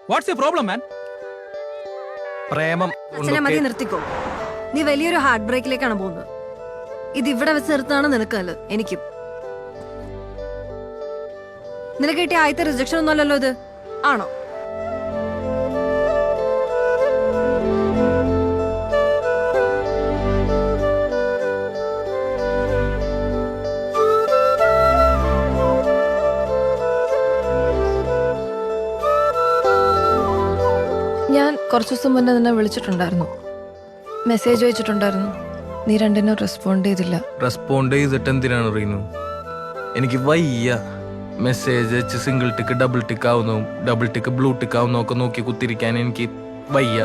What's your problem മാൻ? പ്രേമം അച്ഛനെ മതി, നിർത്തിക്കോ. നീ വലിയൊരു ഹാർട്ട് ബ്രേക്കിലേക്കാണ് പോകുന്നത്. ഇത് ഇവിടെ വെച്ച് നിർത്താണ് നിനക്ക് നല്ലത്. എനിക്കും നിനക്ക് കിട്ടിയ ആദ്യത്തെ റിജക്ഷൻ ഒന്നുമല്ലല്ലോ ഇത്, ആണോ? ഞാൻ കുറച്ചു ദിവസം മുന്നേ നിന്നെ വിളിച്ചിട്ടുണ്ടായിരുന്നു, മെസ്സേജ് അയച്ചിട്ടുണ്ടായിരുന്നു. നീ രണ്ടിനും റെസ്പോണ്ട് ചെയ്തില്ല. റെസ്പോണ്ട് ചെയ്തിട്ട് എന്തിനാണ് റീനു? എനിക്ക് വയ്യ. മെസ്സേജ് അയച്ച് സിംഗിൾ ടിക്ക് ഡബിൾ ടിക്ക് ആവുന്നതും ഡബിൾ ടിക്ക് ബ്ലൂ ടിക്ക് ആവുന്നതും ഒക്കെ നോക്കി കുത്തിരിക്കാൻ എനിക്ക് വയ്യ.